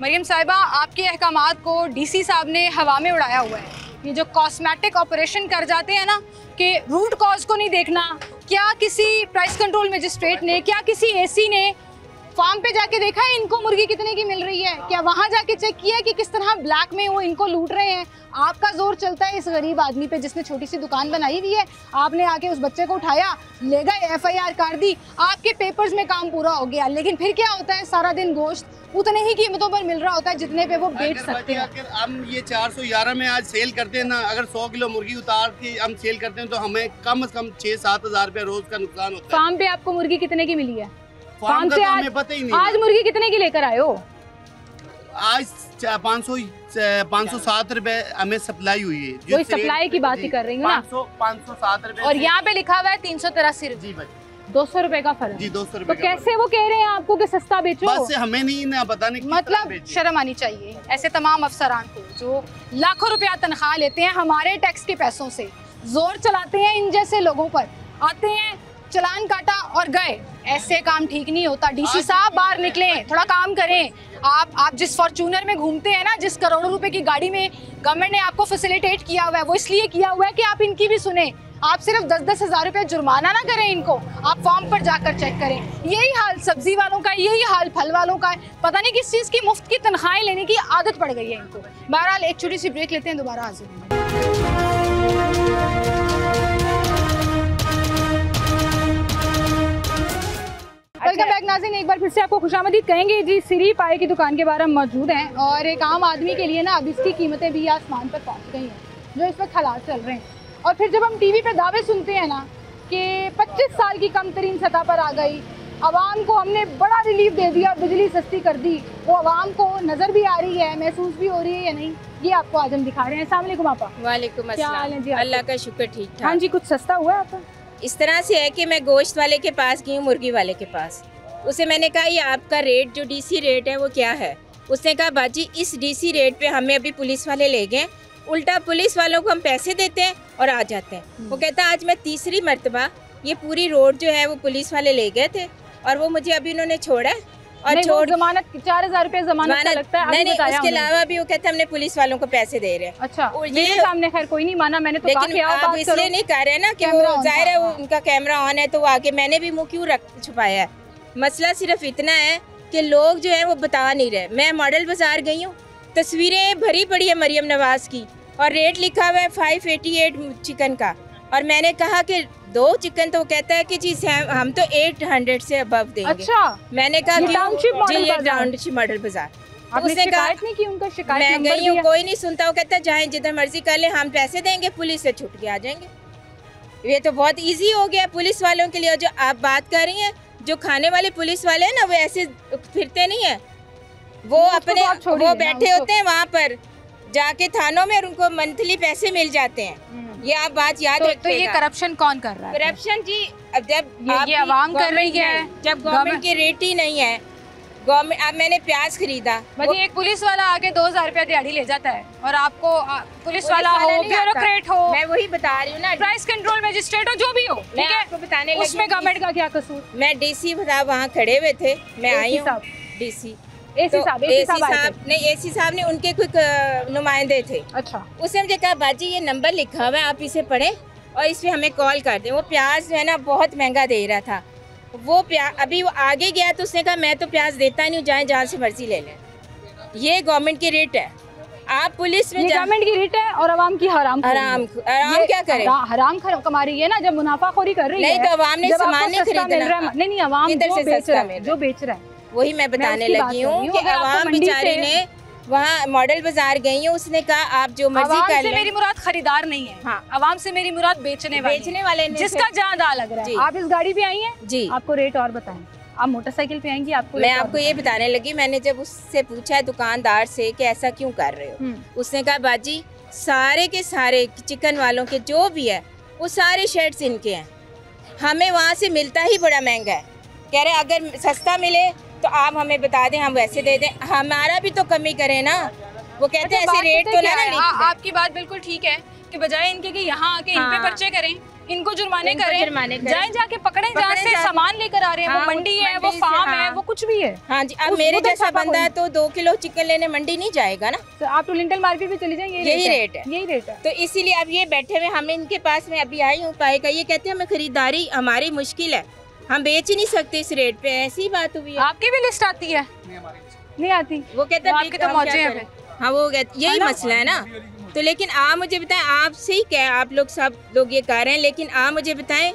मरियम साहिबा, आपके अहकामात को डीसी साहब ने हवा में उड़ाया हुआ है। ये जो कॉस्मेटिक ऑपरेशन कर जाते हैं ना, कि रूट कॉज को नहीं देखना, क्या किसी प्राइस कंट्रोल मजिस्ट्रेट ने, क्या किसी एसी ने फार्म पे जाके देखा है इनको मुर्गी कितने की मिल रही है? क्या वहाँ जाके चेक किया है कि किस तरह ब्लैक में वो इनको लूट रहे हैं? आपका जोर चलता है इस गरीब आदमी पे जिसने छोटी सी दुकान बनाई हुई है। आपने आके उस बच्चे को उठाया, ले गए, FIR कर दी, आपके पेपर्स में काम पूरा हो गया। लेकिन फिर क्या होता है, सारा दिन गोश्त उतने ही कीमतों पर मिल रहा होता है जितने पे वो बेच सकते हैं। अगर हम ये 411 में आज सेल करते हैं ना, अगर 100 किलो मुर्गी उतार के हम सेल करते हैं तो हमें कम से कम 6-7 हज़ार रुपया रोज का नुकसान होता है। फार्म पे आपको मुर्गी कितने की मिली है? फार्म का से तो हमें पता ही नहीं। आज मुर्गी कितने की लेकर आए हो? आज 507 रुपए हमें सप्लाई हुई है। वही सप्लाई की बात ही कर रही हूँ ना। 507 रुपए और यहाँ पे लिखा हुआ है 383 रुपए। जी भाई, 200 रुपए का फर्क। जी 200 तो रुपए। कैसे वो कह रहे हैं आपको कि सस्ता बेचो? बस हमें नहीं ना पता नहीं, मतलब शर्म आनी चाहिए ऐसे तमाम अफसरान को जो लाखों रुपया तनख्वाह लेते हैं हमारे टैक्स के पैसों से, जोर चलाते हैं इन जैसे लोगों पर, आते हैं चलान काटा और गए। ऐसे काम ठीक नहीं होता। DC साहब बाहर निकले, थोड़ा काम करें। आप जिस फॉर्च्यूनर में घूमते हैं ना, जिस करोड़ों रुपए की गाड़ी में गवर्नमेंट ने आपको फैसिलिटेट किया हुआ है, वो इसलिए किया हुआ है कि आप इनकी भी सुने। आप सिर्फ 10-10 हज़ार रुपये जुर्माना ना करें इनको, आप फॉर्म पर जाकर चेक करें। यही हाल सब्जी वालों का, यही हाल फल वालों का है। पता नहीं किस चीज़ की मुफ्त की तनख्वाहें लेने की आदत पड़ गई है इनको। बहरहाल एक छोटी सी ब्रेक लेते हैं, दोबारा हाजिर होंगे। वेलकम बैक नाज़रीन, एक बार फिर से आपको खुशामदीद कहेंगे जी। सिरी पाए की दुकान के बारे में मौजूद हैं और एक आम आदमी के लिए ना अब इसकी कीमतें भी आसमान पर पहुंच गई हैं जो इस वक्त हालात चल रहे हैं। और फिर जब हम TV पे दावे सुनते हैं ना कि 25 साल की कम तरीन सतह पर आ गई, आवाम को हमने बड़ा रिलीफ दे दिया, बिजली सस्ती कर दी, वो आवाम को नज़र भी आ रही है, महसूस भी हो रही है या नहीं, ये आपको आज हम दिखा रहे हैं। अस्सलाम वालेकुम आपा। वालेकुम क्या हाल है जी? अल्लाह का शुक्र, ठीक ठाक। हाँ जी, कुछ सस्ता हुआ है आपका? इस तरह से है कि मैं गोश्त वाले के पास गई हूँ, मुर्गी वाले के पास। उसे मैंने कहा ये आपका रेट जो DC रेट है वो क्या है? उसने कहा बाजी इस DC रेट पे हमें अभी पुलिस वाले ले गए, उल्टा पुलिस वालों को हम पैसे देते हैं और आ जाते हैं। वो कहता आज मैं तीसरी मर्तबा ये पूरी रोड जो है वो पुलिस वाले ले गए थे और वो मुझे अभी उन्होंने छोड़ा है और छोड़ जमानत 4000 रुपए जमानत का लगता है। नहीं, उसके अलावा भी वो कहते हमने पुलिस वालों को पैसे दे रहे हैं। अच्छा, मेरे सामने खैर कोई नहीं माना, मैंने तो कहा कि आप इसलिए नहीं कह रहे ना कि वो जाहिर है वो उनका कैमरा ऑन है तो वो आगे, मैंने भी मुँह क्यों छुपाया है। मसला सिर्फ इतना है कि लोग जो है वो बता नहीं रहे। मैं मॉडल बाजार गई हूँ, तस्वीरें भरी पड़ी है मरियम नवाज की और रेट लिखा हुआ है 588 चिकन का, और मैंने कहा कि 2 चिकन, तो वो कहता है कि जी हम तो 800 से अबव देंगे। अच्छा, मैंने कहा कि टाउनशिप मॉडल बाजार। आपने शिकायत नहीं की? उनका शिकायत मैं गई हूँ, कोई नहीं सुनता। वो कहता जाए जिधर मर्जी कर ले, हम पैसे देंगे, पुलिस से छूट के आ जाएंगे। ये तो बहुत ईजी हो गया पुलिस वालों के लिए। जो आप बात कर रही हैं, जो खाने वाले पुलिस वाले हैं ना, वो ऐसे फिरते नहीं है, वो अपने वो बैठे होते हैं वहाँ पर जाके थानों में और उनको मंथली पैसे मिल जाते हैं। ये आप बात याद रखिएगा। तो ये करप्शन कौन कर रहा है? करप्शन जी जब ये आवाम कर रही है, जब गवर्नमेंट की रेट ही नहीं है। गवर्नमेंट, अब मैंने प्याज खरीदा, एक पुलिस वाला आके 2000 रुपया दिहाड़ी ले जाता है और आपको पुलिस वाला हो, ब्यूरोक्रेट हो, मैं वही बता रही हूँ ना, प्राइस कंट्रोल मजिस्ट्रेट हो, जो भी हो, ठीक है, आपको बताने लगी उसमें गवर्नमेंट का क्या कसूर? मैं DC साहब वहाँ खड़े हुए थे, मैं आई हूँ DC AC साहब ने उनके कोई नुमाइंदे थे। अच्छा, उसने मुझे कहा बाजी ये नंबर लिखा हुआ है, आप इसे पढ़ें और इस पे हमें कॉल कर दें। वो प्याज जो है ना बहुत महंगा दे रहा था। वो अभी वो आगे गया तो उसने कहा मैं तो प्याज देता नहीं हूँ, जाए जहाँ से मर्जी ले लें। ये गवर्नमेंट की रेट है। आप पुलिस में गवर्नमेंट की रेट है और आवाम की हराम क्या करें? हराम कमा रही है ना, जब मुनाफाखोरी कर रही है। नहीं तो आवाम ने सामान नहीं खरीदना। नहीं, आवाम जो बेच रहा है वही मैं बताने लगी हूँ कि आवाम बेचारी ने वहाँ मॉडल बाजार गई हूँ, उसने कहा आप जो मर्जी कर लें। मेरी मुराद खरीदार नहीं है, हाँ, आवाम से मेरी मुराद बेचने वाले जिसका ज्यादा लग रहा है। आप इस गाड़ी पे आई हैं जी, आपको रेट और बताएं। आप मोटरसाइकिल पे आएंगी, आपको मैं आपको ये बताने लगी। मैंने जब उससे पूछा दुकानदार से कि ऐसा क्यों कर रहे हो, उसने कहा बाजी सारे के सारे चिकन वालों के जो भी है वो सारे शर्ट्स इनके हैं, हमें वहाँ से मिलता ही बड़ा महंगा है। कह रहे अगर सस्ता मिले तो आप हमें बता दें, हम वैसे दे दें, हमारा भी तो कमी करें ना। वो कहते हैं ऐसे रेट तो ना। आपकी बात बिल्कुल ठीक है कि बजाय इनके कि यहाँ आके इन पे पर्चे करें, इनको जुर्माने करें, जाए जाके पकड़े जहाँ से सामान लेकर आ रहे हैं। वो मंडी है, वो फार्म है, वो कुछ भी है। हाँ जी, अब मेरे जैसा बंदा है तो 2 किलो चिकन लेने मंडी नहीं जाएगा ना। तो आप तो लिंटल मार्केट में चली जाएंगे, यही रेट है। तो इसीलिए अब ये बैठे हुए हम इनके पास में अभी आई हूँ पाए का, ये कहते हैं हमें खरीदारी हमारी मुश्किल है, हम बेच ही नहीं सकते इस रेट पे, ऐसी बात हुई है। आपकी भी लिस्ट आती है? नहीं आती। वो कहते हैं आपके तो मौजे हैं। हाँ वो यही मसला है ना। तो लेकिन आप मुझे बताएं, आपसे ही क्या आप लोग सब लोग ये कह रहे हैं, लेकिन आप मुझे बताएं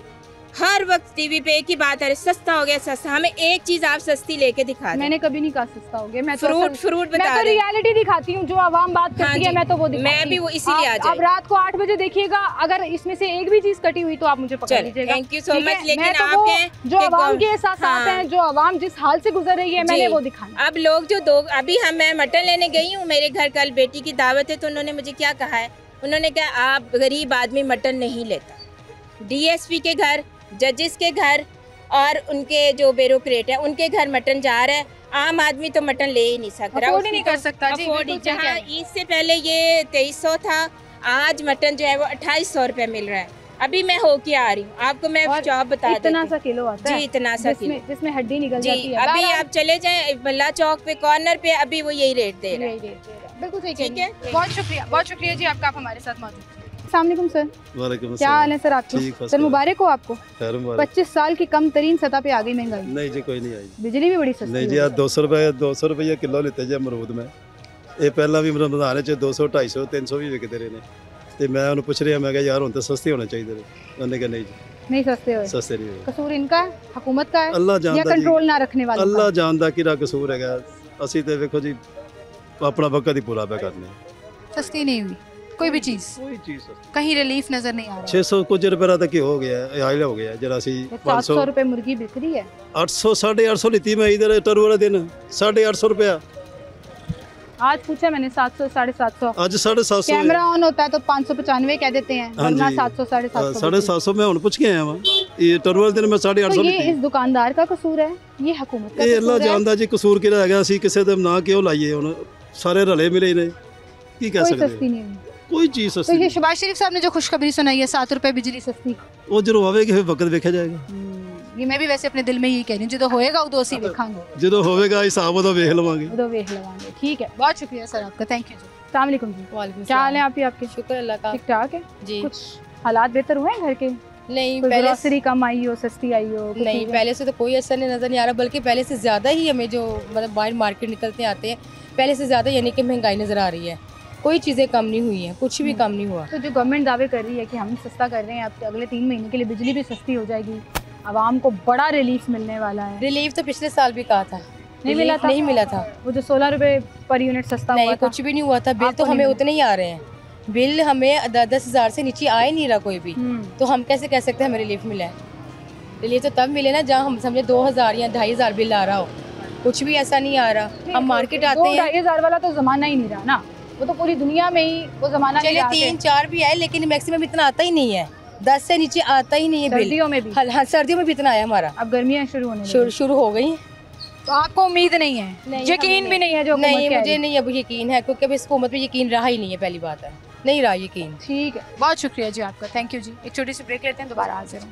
हर वक्त टीवी पे एक ही बात है, सस्ता हो गया सस्ता। हमें एक चीज आप सस्ती लेके दिखा दें। मैंने कभी नहीं कहा सस्ता हो गया। मैं फ्रूट बता मैं तो रियलिटी दिखाती हूँ, जो आवाम बात करती है मैं तो वो दिखाती हूँ। मैं भी वो इसीलिए आ जाए। अब रात को 8 बजे देखिएगा, अगर इसमें से एक भी चीज कटी हुई तो आप मुझे पकड़ लीजिएगा। Thank you so much. लेकिन आप जो आवाम के एहसास हैं, जो आवाम जिस हाल से गुजर रही है, मैंने वो दिखाया। अब लोग जो अभी मैं मटन लेने गई हूँ, मेरे घर कल बेटी की दावत है, तो उन्होंने मुझे क्या कहा है, उन्होंने कहा आप गरीब आदमी मटन नहीं लेता। डीएसपी के घर, जजेस के घर और उनके जो ब्यूरोक्रेट है उनके घर मटन जा रहा है। आम आदमी तो मटन ले ही नहीं सकता, अफोर्ड ही नहीं कर सकता जी। जहाँ ईद से पहले ये 2300 था, आज मटन जो है वो 2800 रुपये मिल रहा है। अभी मैं होके आ रही हूँ, आपको मैं जॉब बता देती हूँ। इतना सा किलो आता है जी, इतना सा किलो जिसमें हड्डी निकल जाती है। अभी आप चले जाएं बल्ला चौक पे कॉर्नर पे, अभी वो यही रेट दे रहा है। बिल्कुल सही, ठीक है। बहुत शुक्रिया जी आपका, आप हमारे साथ मौजूद थे। अस्सलाम वालेकुम सर। वालेकुम क्या हाल है सर आपके? सर मुबारक हो आपको। 25 साल की कम तरीन सतह पे आ गई महंगाई। नहीं जी कोई नहीं आई। बिजली भी बड़ी सस्ती नहीं जी, 200 रुपये किलो लेते जी अमरूद में। ये पहला भी रमज़ान 200 250 300 भी विकते रहे ने। ਤੇ ਮੈਂ ਉਹਨੂੰ ਪੁੱਛ ਰਿਹਾ, मैं यार ਹੁਣ ਤਾਂ सस्ते होने चाहिए। उन्होंने कहा नहीं जी नहीं सस्ते हुए। सस्ते नहीं हुए। कसूर इनका है, हुकूमत का है अल्लाह जानदा या कंट्रोल ना रखने वाला? अल्लाह जानदा किरा कसूर हैगा। ਅਸੀਂ ਤੇ ਵੇਖੋ ਜੀ अपना वक्त ही पूरा पे करने। सस्ती नहीं हुई कोई भी चीज, कहीं रिलीफ नजर नहीं आ रहा। 600 कुछ रुपये तक हो गया, आयल हो गया जरा सी। 700 रुपए मुर्गी बिक रही है। 800 850 लीती मैं इधर टरू वाले दिन 850 रुपया। आज पूछा मैंने 700 750। आज 750। कैमरा ऑन होता है तो 595 कह देते हैं, वरना 700 750। 750 मैं पूछ के आया वहाँ, ये टरू वाले दिन मैं 850 तो ये इस दुकानदार का कसूर है, ये हुकूमत का कसूर है। अल्लाह जानदा जी कसूर किहड़ा हैगा, ਅਸੀਂ ਕਿਸੇ ਦੇ ਨਾ ਕਿਉਂ ਲਾਈਏ। ਹੁਣ ਸਾਰੇ ਰਲੇ ਮਿਲੇ ਨੇ, ਕੀ ਕਹਿ ਸਕਦੇ। कोई सस्ती नहीं हुई, कोई चीज़ तो सस्ती। ये शहबाज शरीफ साहब ने जो खुशखबरी सुनाई है 7 रुपए बिजली सस्ती, वो जो आवेगी फिर वक्त देखा जाएगा। ये मैं भी वैसे अपने दिल में यही कह रही हूँ, जो होएगा उदो ਅਸੀਂ ਵੇਖਾਂਗੇ, ਜਦੋਂ ਹੋਵੇਗਾ हिसाब ਉਹਦਾ ਵੇਖ ਲਵਾਂਗੇ। उदो ਵੇਖ ਲਵਾਂਗੇ। ठीक है, बहुत शुक्रिया सर आपका, थैंक यू जी। अस्सलाम वालेकुम जी। वालेकुम क्या हाल है आप ही? आपके शुक्र अल्लाह का, ठीक ठाक है जी। कुछ हालात बेहतर हुए हैं घर के? नहीं, पहले ग्रोसरी कम आई हो, सस्ती आई हो? नहीं, पहले से तो कोई असर नहीं नज़र नहीं आ रहा, बल्कि पहले से ज़्यादा ही हमें जो मतलब बाहर मार्केट निकलते आते हैं, पहले से ज़्यादा यानी कि महंगाई नज़र आ रही है। कोई चीज़ें कम नहीं हुई हैं, कुछ भी कम नहीं हुआ। तो जो गवर्नमेंट दावे कर रही है कि हम सस्ता कर रहे हैं, अब अगले 3 महीने के लिए बिजली भी सस्ती हो जाएगी, आवाम को बड़ा रिलीफ मिलने वाला है। रिलीफ तो पिछले साल भी कहा था, नहीं मिला था। नहीं मिला था। वो जो 16 रुपए पर यूनिट सस्ता हुआ था, कुछ भी नहीं हुआ था। बिल तो हमें उतने ही आ रहे हैं, बिल हमें 10 हज़ार से नीचे आ ही नहीं रहा कोई भी। तो हम कैसे कह सकते हैं हमें रिलीफ मिला है? रिलीफ तो तब मिले ना जहाँ हम समझे 2000 या 2500 बिल आ रहा हो। कुछ भी ऐसा नहीं आ रहा। हम मार्केट आते हैं, 2500 वाला तो जमाना ही नहीं रहा ना, वो तो पूरी दुनिया में ही वो जमाना नहीं रहा। 3-4 भी आए, लेकिन मैक्सिमम इतना आता ही नहीं है, 10 से नीचे आता ही नहीं है बिल। सर्दियों में भी? हाँ, सर्दियों में भी इतना आया हमारा। अब गर्मियाँ शुरू हो गई, तो आपको उम्मीद नहीं है? यकीन भी नहीं है जो नहीं, मुझे नहीं अब यकीन है, क्योंकि अब इस हुकूमत में यकीन रहा ही नहीं है। पहली बात है, नहीं रहा यकीन। ठीक है, बहुत शुक्रिया जी आपका, थैंक यू जी। एक छोटी सी ब्रेक लेते हैं, दोबारा हाजिर हूँ।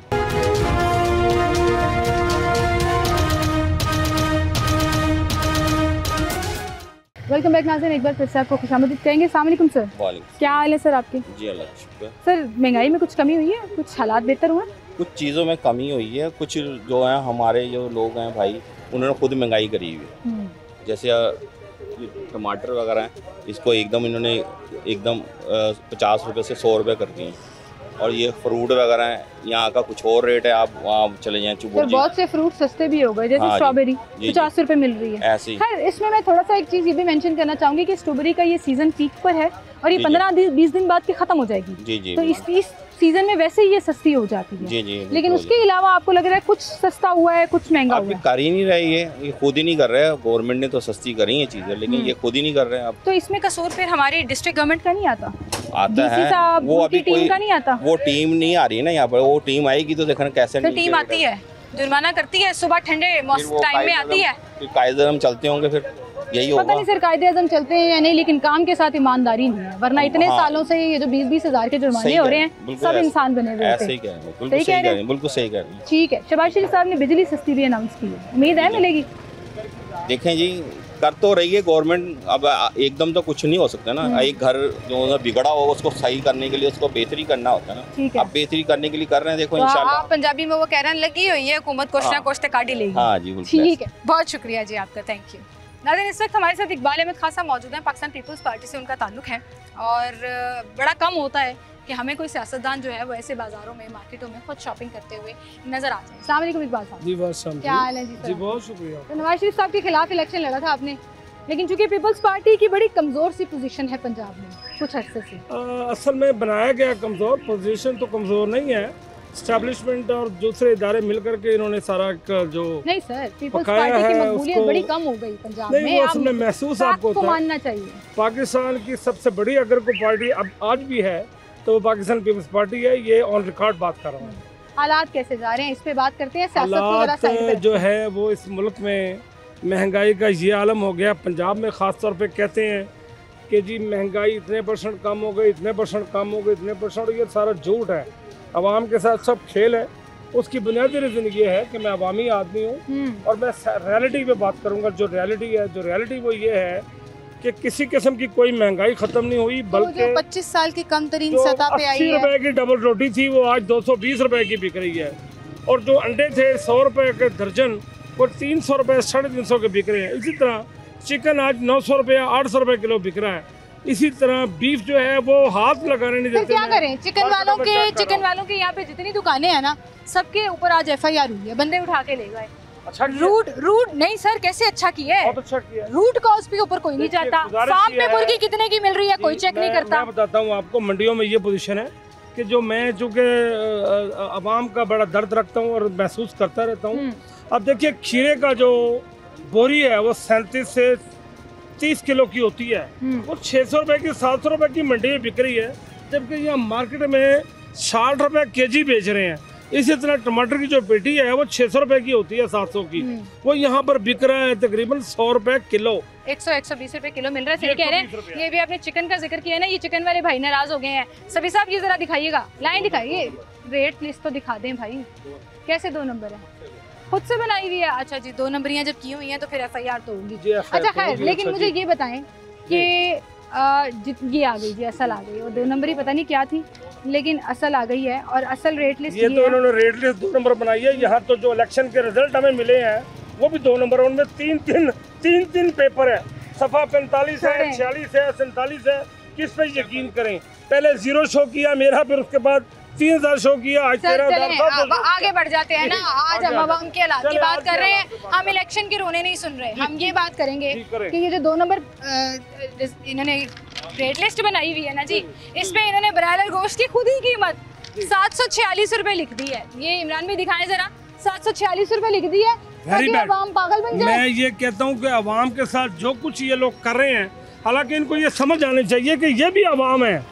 वेलकम बैक नाज़रीन, एक बार फिर से आपको खुशामदीद कहेंगे। अस्सलाम वालेकुम सर। क्या हाल है सर आपके? जी अल्लाह का शुक्र। सर महंगाई में कुछ कमी हुई है, कुछ हालात बेहतर हुए? कुछ चीज़ों में कमी हुई है, कुछ जो है हमारे जो लोग हैं भाई, उन्होंने खुद महंगाई करी हुई है। जैसे टमाटर वगैरह हैं, इसको एकदम इन्होंने एकदम 50 रुपये से 100 रुपये कर दिए हैं। और ये फ्रूट वगैरह हैं, यहाँ का कुछ और रेट है, आप वहाँ चले जाएँ चुबुर जी। बहुत से फ्रूट सस्ते भी हो गए, जैसे स्ट्रॉबेरी 50 रुपये मिल रही है ऐसे ही। खैर इसमें मैं थोड़ा सा एक चीज़ ये भी मेंशन करना चाहूँगी कि स्ट्रॉबेरी का ये सीज़न पीक पर है और ये 15-20 दिन बाद की ख़त्म हो जाएगी। जी जी। तो इस सीज़न में वैसे ही ये सस्ती हो जाती है। जी जी। लेकिन उसके अलावा आपको लग रहा है कुछ सस्ता हुआ है, कुछ महंगा हुआ है? कर ही नहीं रहे, ये खुद ही नहीं कर रहे। गवर्नमेंट ने तो सस्ती करी है चीज़ें, लेकिन ये खुद ही नहीं कर रहे हैं। अब तो इसमें कसूर फिर हमारी डिस्ट्रिक्ट गवर्नमेंट का नहीं आता? आता है, वो अभी टीम का नहीं आता। वो टीम नहीं आ रही है ना यहाँ पर। वो टीम आएगी तो देखना कैसे टीम आती है, जुर्माना करती है, सुबह ठंडे टाइम में आती है, कायदे हम चलते होंगे, फिर यही होगा। पता नहीं सर कायदे आज़म चलते हैं या नहीं, लेकिन काम के साथ ईमानदारी नहीं है, वरना इतने सालों से ये जो 20-20 हज़ार के जुर्माने हो रहे हैं, सब इंसान बने हुए ऐसे ही कह रहे हैं, बिल्कुल सही कह रहे हैं, बिल्कुल सही कह रहे हैं। ठीक है, शहबाज शरीफ साहब ने बिजली सस्ती भी अनाउंस की है, उम्मीद है मिलेगी? देखें जी, कर तो रही है गवर्नमेंट, अब एकदम तो कुछ नहीं हो सकता ना। एक घर जो बिगड़ा हो उसको सही करने के लिए उसको बेहतरी करना होता है ना। अब बेहतरी करने के लिए कर रहे हैं, देखो तो इंशाल्लाह। आप पंजाबी में वो कह रहे हैं लगी हुई है हुकूमत, कुछ ना कुछ तो काट ही लेगी। हाँ जी, ठीक है, बहुत शुक्रिया जी आपका, थैंक यू। नाज़रीन, इस वक्त हमारे साथ इकबाल अहमद खासा मौजूद हैं। पाकिस्तान पीपल्स पार्टी से उनका ताल्लुक है और बड़ा कम होता है कि हमें कोई सियासतदान जो है वो ऐसे बाजारों में, मार्केटों में खुद शॉपिंग करते हुए नजर आते हैं। अस्सलाम वालेकुम इकबाल साहब। जी बहुत क्या हाल है जी? जी बहुत शुक्रिया। तो नवाज शरीफ साहब के खिलाफ इलेक्शन लड़ा था आपने, लेकिन चूंकि पीपल्स पार्टी की बड़ी कमज़ोर सी पोजीशन है पंजाब में कुछ अर्से से। असल में बनाया गया कमज़ोर पोजीशन तो कमज़ोर नहीं है, स्टैब्लिशमेंट और दूसरे इदारे मिलकर के इन्होंने सारा जो नहीं सर, पीपल्स पार्टी की मकबूलियत बड़ी कम हो गई पंजाब में। नहीं, वो असल में महसूस आपको होता है, मानना चाहिए। पाकिस्तान की सबसे बड़ी अगर कोई पार्टी अब आज भी है तो वो पाकिस्तान पीपल्स पार्टी है, ये ऑन रिकॉर्ड बात कर रहा हूँ। हालात कैसे जा रहे हैं इस पे बात करते हैं। सियासत हालात जो है वो इस मुल्क में महंगाई का ये आलम हो गया। पंजाब में ख़ास तौर पे कहते हैं कि जी महंगाई इतने % कम हो गई, इतने % कम हो गई, इतने %, ये सारा झूठ है। अवाम के साथ सब खेल है। उसकी बुनियादी रीज़न ये है कि मैं अवामी आदमी हूँ और मैं रियलिटी पे बात करूँगा। जो रियलिटी वो ये है कि किसी किस्म की कोई महंगाई ख़त्म नहीं हुई, बल्कि 25 साल की कम तरीन सतह पे आई है। 80 रुपए की डबल रोटी थी वो आज 220 रुपए की बिक रही है, और जो अंडे थे 100 रुपए के दर्जन वो 300 रुपए 350 के बिक रहे हैं। इसी तरह चिकन आज 900 रुपए 800 रुपए किलो बिक रहा है। इसी तरह बीफ जो है वो हाथ लगाने नहीं देते। क्या करें, चिकन वालों के यहाँ पे जितनी दुकानें हैं ना, सबके ऊपर आज FIR हुई है, बंदे उठा के ले गए। अच्छा रूट नहीं सर, कैसे अच्छा किया है, बहुत अच्छा किया है। रूट कॉस्ट के ऊपर कोई नहीं जाता। फार्म पे मुर्गी कितने की मिल रही है कोई चेक नहीं करता। मैं बताता हूँ आपको, मंडियों में ये पोजीशन है कि जो मैं चूँकि अवाम का बड़ा दर्द रखता हूँ और महसूस करता रहता हूँ। अब देखिए खीरे का जो बोरी है वो 37 से 30 किलो की होती है, वो 600 रुपए की 700 रुपए की मंडी में बिक रही है, जबकि यहाँ मार्केट में 60 रुपए केजी बेच रहे हैं। इसी तरह टमाटर की जो पेटी है वो 600 रुपए की होती है, 700 की, वो यहाँ पर बिक रहा है तकरीबन 100 रुपए किलो। 100-120 रुपए किलो मिल रहा है। सही कह रहे हैं। ये भी आपने चिकन का जिक्र किया ना, ये चिकन वाले भाई नाराज हो गए हैं। सभी साहब ये जरा दिखाइएगा, लाइन दिखाइए, रेट लिस्ट तो दिखा दें भाई। कैसे 2 नंबर है, खुद से बनाई हुई है? अच्छा जी, 2 नंबरियाँ जब की हुई हैं तो फिर FIR तो होगी। अच्छा खैर, लेकिन मुझे ये बताएं कि ये आ गई जी, असल आ गई, वो 2 नंबर ही पता नहीं क्या थी, लेकिन असल आ गई है। और असल रेट लिस्ट ये तो इन्होंने रेट लिस्ट 2 नंबर बनाई है। यहाँ तो जो इलेक्शन के रिजल्ट हमें मिले हैं वो भी 2 नंबर, उनमें 3 पेपर है, सफ़ा 45 है, 46 है, 47 है। किस पे यकीन करें? पहले 0 शो किया मेरा, फिर उसके बाद 3000 शो किया, आज 13,000। आगे बढ़ जाते हैं ना, आज हम अवाम के हालात की बात कर रहे हैं, हम इलेक्शन के रोने नहीं सुन रहे। हम ये बात करेंगे कि ये जो 2 नंबर इन्होंने रेट लिस्ट बनाई हुई है ना जी, इसमें इन्होंने ब्रायलर गोश्त की खुद ही कीमत 746 रुपए लिख दी है। ये इमरान भी दिखाएं जरा, 746 रुपए लिख दी है ताकि अवाम पागल बन जाए। मैं ये कहता हूँ कि अवाम के साथ जो कुछ ये लोग कर रहे हैं, हालांकि इनको ये समझ आनी चाहिए कि ये भी अवाम है।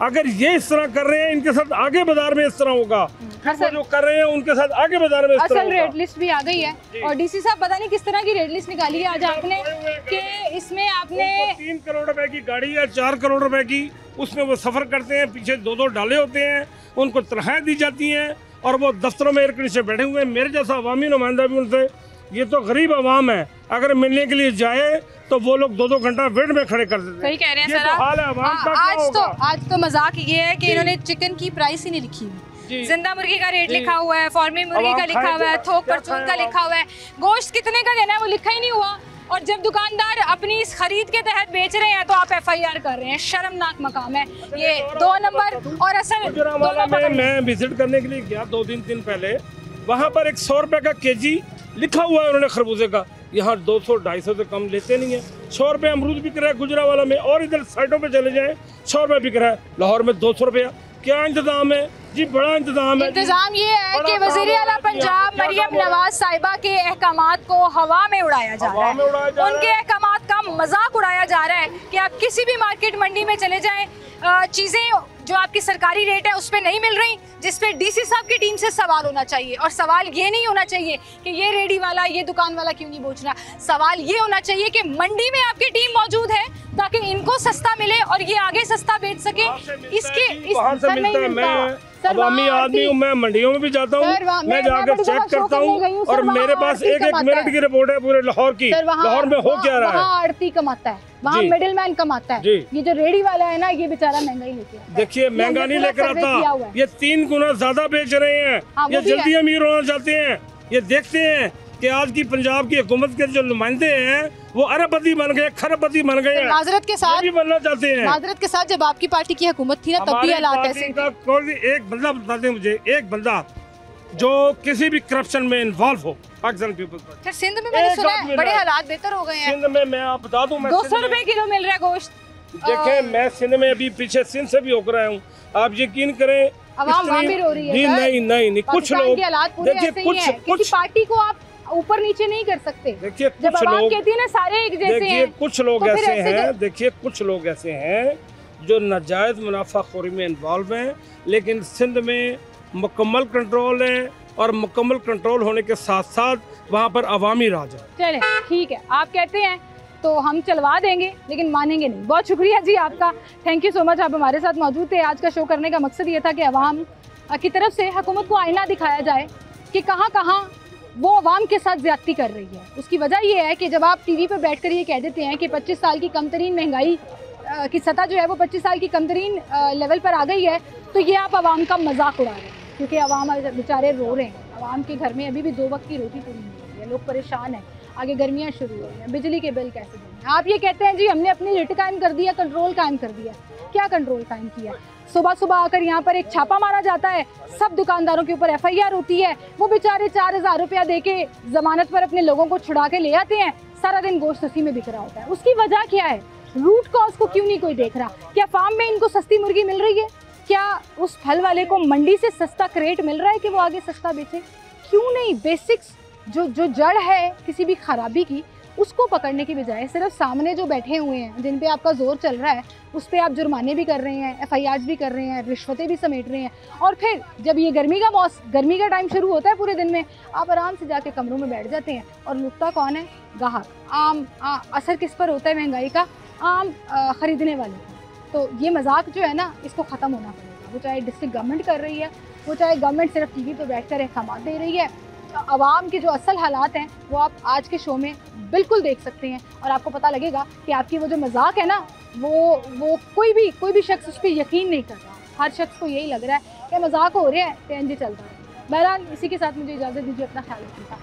अगर ये इस तरह कर रहे हैं, इनके साथ आगे बाजार में इस तरह होगा, वो जो कर रहे हैं उनके साथ आगे बाजार में इस तरह होगा। रेट लिस्ट भी आ गई है और DC साहब पता नहीं किस तरह की रेट लिस्ट निकाली है आज आपने, कि इसमें आपने 3 करोड़ रुपए की गाड़ी है, 4 करोड़ रुपए की, उसमें वो सफर करते हैं, पीछे 2-2 डाले होते हैं, उनको तनख्वाहें दी जाती हैं और वो दफ्तरों में एयर कंडीशन बैठे हुए हैं। मेरे जैसा अवामी नुमाइंदा भी उनसे, ये तो गरीब अवाम है, अगर मिलने के लिए जाए तो वो लोग 2-2 घंटा वेट में खड़े कर देते हैं। सही कह रहे हैं सर, तो हाल है अवाम का। आज तो मजाक ये है कि इन्होंने चिकन की प्राइस ही नहीं लिखी हुई। जिंदा मुर्गी का रेट लिखा हुआ है, फार्मी मुर्गी का लिखा हुआ है, थोक परचून का लिखा हुआ है, गोश्त कितने का देना है वो लिखा ही नहीं हुआ। और जब दुकानदार अपनी इस खरीद के तहत बेच रहे हैं तो आप FIR कर रहे हैं, शर्मनाक मकाम है ये। 2 नंबर और असल मैं विजिट करने के लिए गया 2 दिन पहले, वहाँ पर 100 रुपए का केजी लिखा हुआ है उन्होंने खरबूजे का। यहाँ 200-250 से कम लेते नहीं है। 100 रुपये अमरूद बिक रहा है गुजरावाला में, और इधर साइडों पे चले जाएं 100 रुपये बिक रहा है। लाहौर में 200 रुपया। क्या इंतजाम है जी? बड़ा इंतजाम है। इंतजाम ये है कि वज़ीर आला पंजाब मरियम नवाज साहिबा के अहकामात को हवा में उड़ाया जा रहा है। उनके अहकामात का मजाक उड़ाया जा रहा है कि आप किसी भी मार्केट मंडी में चले जाएं, चीज़ें जो आपकी सरकारी रेट है उस पर नहीं मिल रही, जिस पे DC साहब की टीम से सवाल होना चाहिए। और सवाल ये नहीं होना चाहिए कि ये रेडी वाला, ये दुकान वाला क्यों नहीं बेच रहा। सवाल ये होना चाहिए कि मंडी में आपकी टीम मौजूद है ताकि इनको सस्ता मिले और ये आगे सस्ता बेच सके। इसके वहाँ से मिलता है। मैं अवामी आदमी हूँ, मैं मंडियों में भी जाता हूँ, मैं जाकर चेक करता हूँ और मेरे पास एक मिनट की रिपोर्ट है पूरे लाहौर की, लाहौर में हो क्या रहा है। आड़ती कमाता है, वहाँ मिडिल मैन कमाता है, ये जो रेडी वाला है ना, ये बेचारा महंगाई लेके आता है। देखिए महंगा नहीं लेकर आता, ये 3 गुना ज्यादा बेच रहे हैं, ये जल्दी अमीर होना चाहते हैं। ये देखते हैं कि आज की पंजाब की हुकूमत के जो नुमाइंदे हैं वो अरबपति बन गए, खरबपति बन गए हैं, माजरत के साथ भी बनना चाहते हैं। माजरत के साथ जब आपकी पार्टी की हुकूमत थी ना, तब भी हालात ऐसे थे। कोई एक बंदा बता दें मुझे, एक बंदा जो किसी भी करप्शन में इन्वॉल्व हो पाकिस्तान पीपल्स पार्टी। फिर सिंध में मैंने सुना है बड़े हालात बेहतर हो गए हैं। सिंध में मैं आप बता दूं, मैं 200 रुपए किलो मिल रहा है गोश्त। देखें मैं सिंध में अभी पीछे सिंध से भी होकर आया हूँ, आप यकीन करें अवाम वहाँ भी रो रही है। नहीं कुछ लोग देखिए कुछ पार्टी को आप ऊपर नीचे नहीं कर सकते। देखिए जब आवाम कहती है ना सारे एक जैसे हैं, कुछ लोग ऐसे हैं, देखिए कुछ लोग ऐसे हैं जो नाजायज मुनाफाखोरी में इन्वॉल्व हैं, लेकिन सिंध में मुकम्मल कंट्रोल है और मुकम्मल कंट्रोल होने के साथ साथ वहाँ पर अवामी राज है। चले ठीक है, आप कहते हैं तो हम चलवा देंगे, लेकिन मानेंगे नहीं। बहुत शुक्रिया जी आपका, थैंक यू सो मच, आप हमारे साथ मौजूद थे। आज का शो करने का मकसद ये था कि अवाम की तरफ से हुकूमत को आईना दिखाया जाए कि कहाँ कहाँ वो अवाम के साथ ज्यादती कर रही है। उसकी वजह ये है कि जब आप टीवी पर बैठकर ये कह देते हैं कि 25 साल की कमतरीन महंगाई की सतह जो है वो 25 साल की कमतरीन लेवल पर आ गई है, तो ये आप अवाम का मजाक उड़ा रहे हैं, क्योंकि अवाम बेचारे रो रहे हैं। अवाम के घर में अभी भी 2 वक्त की रोटी पूरी नहीं हो रही है, लोग परेशान हैं, आगे गर्मियाँ शुरू हो रही हैं, बिजली के बिल कैसे देंगे। आप ये कहते हैं जी हमने अपनी रिट कायम कर दिया, कंट्रोल कायम कर दिया। क्या कंट्रोल कायम किया? सुबह सुबह आकर यहाँ पर एक छापा मारा जाता है, सब दुकानदारों के ऊपर FIR होती है, वो बेचारे 4000 रुपया दे के जमानत पर अपने लोगों को छुड़ा के ले आते हैं, सारा दिन गोश्त उसी में बिक रहा होता है। उसकी वजह क्या है? रूट कॉज को क्यों नहीं कोई देख रहा? क्या फार्म में इनको सस्ती मुर्गी मिल रही है? क्या उस फल वाले को मंडी से सस्ता क्रेट मिल रहा है कि वो आगे सस्ता बेचे? क्यों नहीं? बेसिक्स जो जड़ है किसी भी खराबी की, उसको पकड़ने की बजाय सिर्फ सामने जो बैठे हुए हैं, जिन पे आपका जोर चल रहा है, उस पर आप जुर्माने भी कर रहे हैं, FIRs भी कर रहे हैं, रिश्वतें भी समेट रहे हैं। और फिर जब ये गर्मी का टाइम शुरू होता है पूरे दिन में, आप आराम से जाके कमरों में बैठ जाते हैं और नुकता कौन है? गाहक। आम असर किस पर होता है महंगाई का? आम ख़रीदने वाले का। तो ये मजाक जो है ना, इसको ख़त्म होना पड़ेगा। वो चाहे डिस्ट्रिक्ट गवर्नमेंट कर रही है, वो चाहे गवर्नमेंट सिर्फ TV पर बैठ कर अहकाम दे रही है, आवाम के जो असल हालात हैं वो आप आज के शो में बिल्कुल देख सकते हैं। और आपको पता लगेगा कि आपकी वो जो मजाक है ना, वो कोई भी शख्स उस पर यकीन नहीं कर रहा। हर शख्स को यही लग रहा है कि मजाक हो रहा है, PNG चलता है। बहरहाल इसी के साथ मुझे इजाज़त दीजिए, अपना ख्याल रखिएगा।